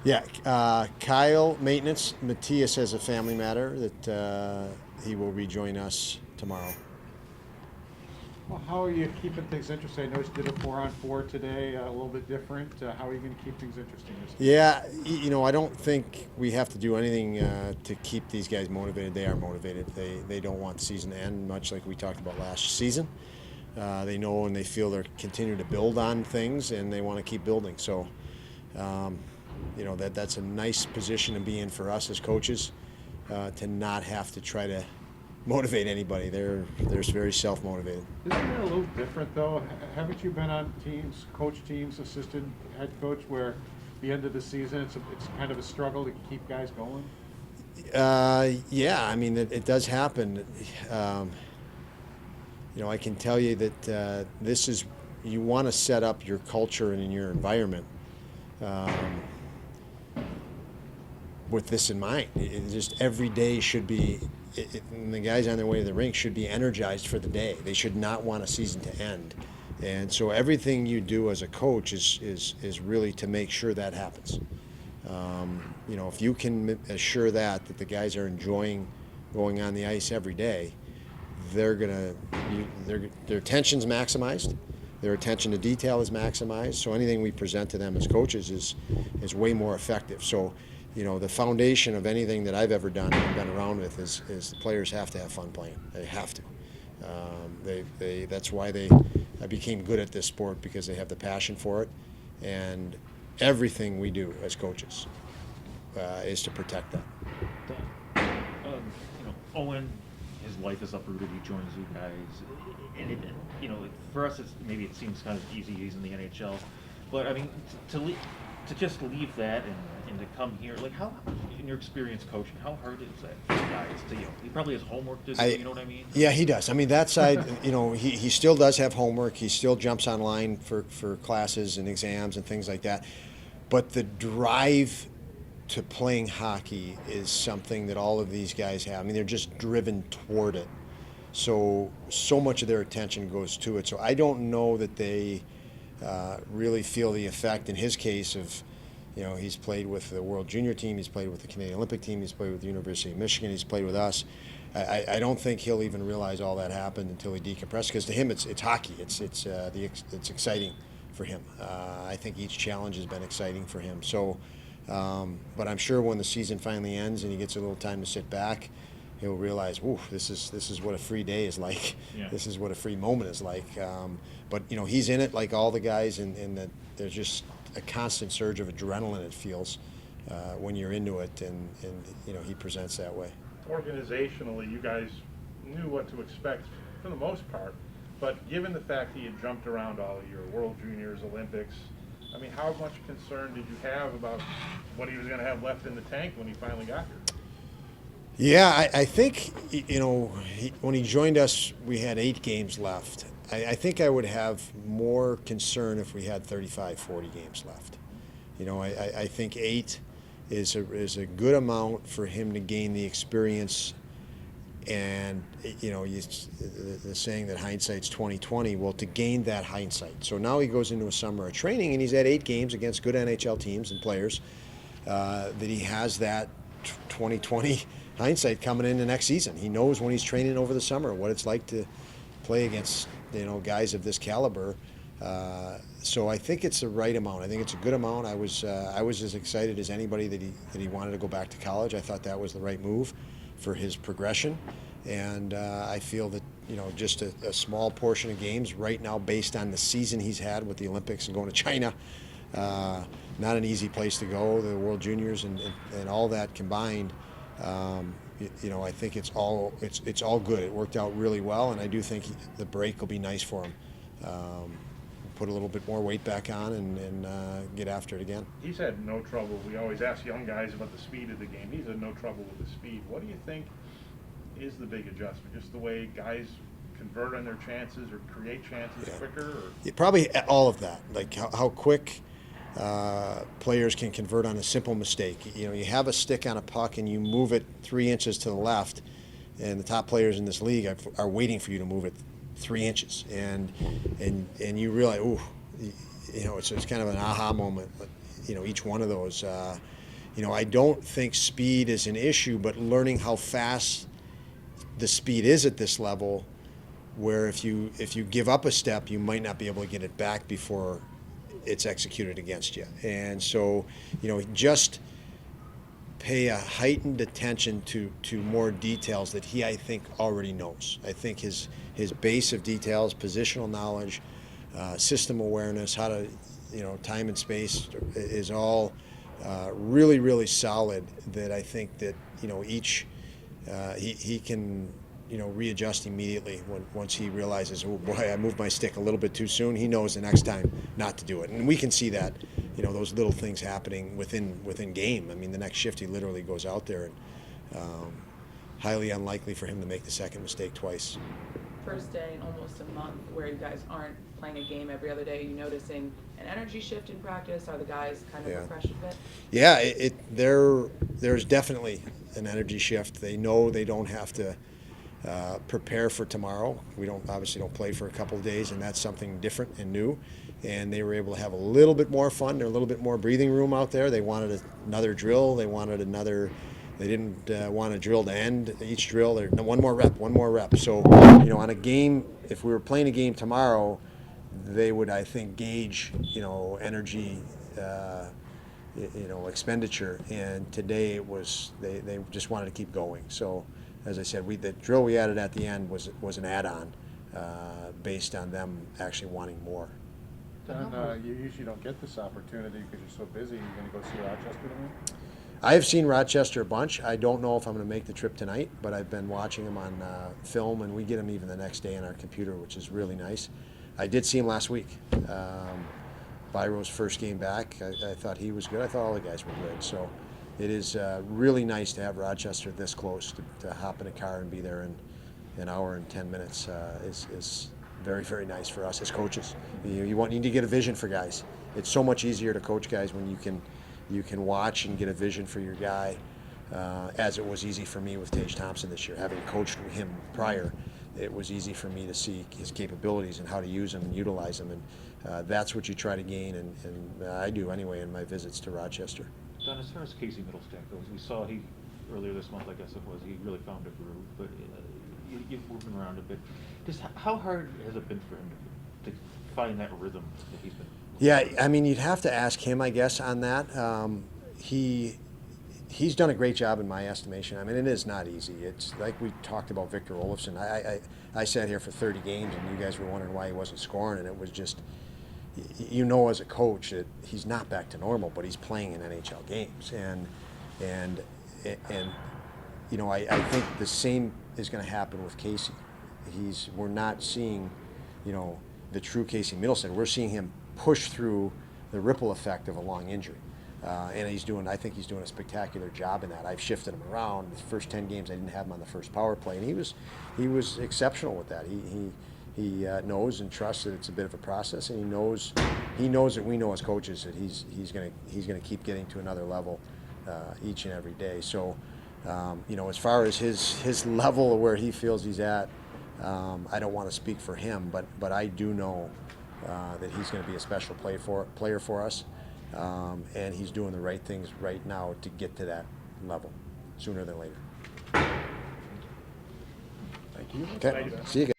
Yeah, Kyle, maintenance. Matthias has a family matter that he will rejoin us tomorrow. Well, how are you keeping things interesting? I noticed you did a 4-on-4 today, a little bit different. How are you going to keep things interesting this week? Yeah, I don't think we have to do anything to keep these guys motivated. They are motivated. They don't want the season to end, much like we talked about last season. They know and they feel they're continuing to build on things, and they want to keep building. So, um, that's a nice position to be in for us as coaches, to not have to try to motivate anybody. They're very self motivated. Isn't it a little different, though? Haven't you been on teams, coach teams, assistant head coach, where the end of the season it's kind of a struggle to keep guys going? Yeah, I mean it does happen. Um, I can tell you that this is you want to set up your culture and in your environment um, with this in mind. Just every day should be, and the guys on their way to the rink should be energized for the day. They should not want a season to end. And so everything you do as a coach is really to make sure that happens. If you can assure that the guys are enjoying going on the ice every day, their attention's maximized, their attention to detail is maximized. So anything we present to them as coaches is way more effective. So, the foundation of anything that I've ever done and been around with is the players have to have fun playing. They have to. That's why I became good at this sport, because they have the passion for it, and everything we do as coaches is to protect that. Owen, his life is uprooted. He joins you guys, and for us, maybe it seems kind of easy. He's in the NHL, but I mean, to just leave that and to come here, like how, in your experience coaching, how hard is that for guys to, he probably has homework to do, you know what I mean? Yeah, he does. I mean, that side, he still does have homework. He still jumps online for classes and exams and things like that. But the drive to playing hockey is something that all of these guys have. I mean, they're just driven toward it. So much of their attention goes to it. So I don't know that they really feel the effect, in his case, of, he's played with the World Junior team, he's played with the Canadian Olympic team, he's played with the University of Michigan, he's played with us. I don't think he'll even realize all that happened until he decompresses, because to him it's hockey. It's exciting for him. I think each challenge has been exciting for him. So, but I'm sure when the season finally ends and he gets a little time to sit back, he'll realize, "Ooh, this is what a free day is like. Yeah. This is what a free moment is like." But he's in it like all the guys, and that there's just a constant surge of adrenaline. It feels when you're into it, and he presents that way. Organizationally, you guys knew what to expect for the most part, but given the fact he had jumped around all year, World Juniors, Olympics, I mean, how much concern did you have about what he was going to have left in the tank when he finally got here? Yeah, I think, when he joined us, we had 8 games left. I think I would have more concern if we had 35, 40 games left. I think 8 is a good amount for him to gain the experience. And, the saying that hindsight's 20/20, well, to gain that hindsight. So now he goes into a summer of training, and he's had 8 games against good NHL teams and players, that he has that 20/20 hindsight coming in the next season. He knows when he's training over the summer what it's like to play against guys of this caliber. So I think it's the right amount. I think it's a good amount. I was as excited as anybody that he wanted to go back to college. I thought that was the right move for his progression, and I feel that just a small portion of games right now, based on the season he's had with the Olympics and going to China. Not an easy place to go, the World Juniors and all that combined. I think it's all good. It worked out really well, and I do think the break will be nice for him. Put a little bit more weight back on and get after it again. He's had no trouble. We always ask young guys about the speed of the game. He's had no trouble with the speed. What do you think is the big adjustment? Just the way guys convert on their chances or create chances quicker? Or? Yeah, probably all of that. Like how quick players can convert on a simple mistake. You have a stick on a puck and you move it 3 inches to the left, and the top players in this league are waiting for you to move it 3 inches, and you realize, ooh, it's kind of an aha moment. But each one of those. I don't think speed is an issue, but learning how fast the speed is at this level, where if you give up a step, you might not be able to get it back before it's executed against you. And so, just pay a heightened attention to more details that he, I think, already knows. I think his base of details, positional knowledge, system awareness, how to, time and space is all really, really solid. That I think that each he can readjust immediately once he realizes, oh boy, I moved my stick a little bit too soon. He knows the next time not to do it, and we can see that. Those little things happening within game. I mean, the next shift he literally goes out there, and highly unlikely for him to make the second mistake twice. First day in almost a month where you guys aren't playing a game every other day. Are you noticing an energy shift in practice? Are the guys kind of refreshed a bit? Yeah, there's definitely an energy shift. They know they don't have to prepare for tomorrow. We obviously don't play for a couple of days, and that's something different and new. And they were able to have a little bit more fun. There's a little bit more breathing room out there. They wanted another drill. They didn't want a drill to end each drill. They're one more rep. So, on a game, if we were playing a game tomorrow, they would, I think, gauge, energy, expenditure. And today it was they just wanted to keep going. So, as I said, the drill we added at the end was an add-on based on them actually wanting more. Don, you usually don't get this opportunity because you're so busy. You're going to go see Rochester tonight? I have seen Rochester a bunch. I don't know if I'm going to make the trip tonight, but I've been watching them on film, and we get them even the next day on our computer, which is really nice. I did see him last week. Byro's first game back, I thought he was good. I thought all the guys were good. So it is really nice to have Rochester this close, to hop in a car and be there in an hour and 10 minutes is very, very nice for us as coaches. You need to get a vision for guys. It's so much easier to coach guys when you can watch and get a vision for your guy, as it was easy for me with Tage Thompson this year. Having coached him prior, it was easy for me to see his capabilities and how to use them and utilize them. And that's what you try to gain, and I do anyway in my visits to Rochester. Don, as far as Casey Middlestack goes, we saw earlier this month, I guess it was, he really found a groove, but you've moved him around a bit. Just how hard has it been for him to find that rhythm that he's been? Yeah, I mean, you'd have to ask him, I guess, on that. He's done a great job in my estimation. I mean, it is not easy. It's like we talked about Victor Olofsson. I sat here for 30 games, and you guys were wondering why he wasn't scoring, and it was just, as a coach that he's not back to normal, but he's playing in NHL games, and I think the same is going to happen with Casey. We're not seeing, the true Casey Middleton. We're seeing him push through the ripple effect of a long injury. And I think he's doing a spectacular job in that. I've shifted him around. The first 10 games I didn't have him on the first power play, and he was exceptional with that. He knows and trusts that it's a bit of a process, and he knows that we know as coaches that he's gonna keep getting to another level each and every day. So as far as his level of where he feels he's at, I don't want to speak for him, but I do know that he's going to be a special player for us, and he's doing the right things right now to get to that level sooner than later. Thank you. Okay, see you guys.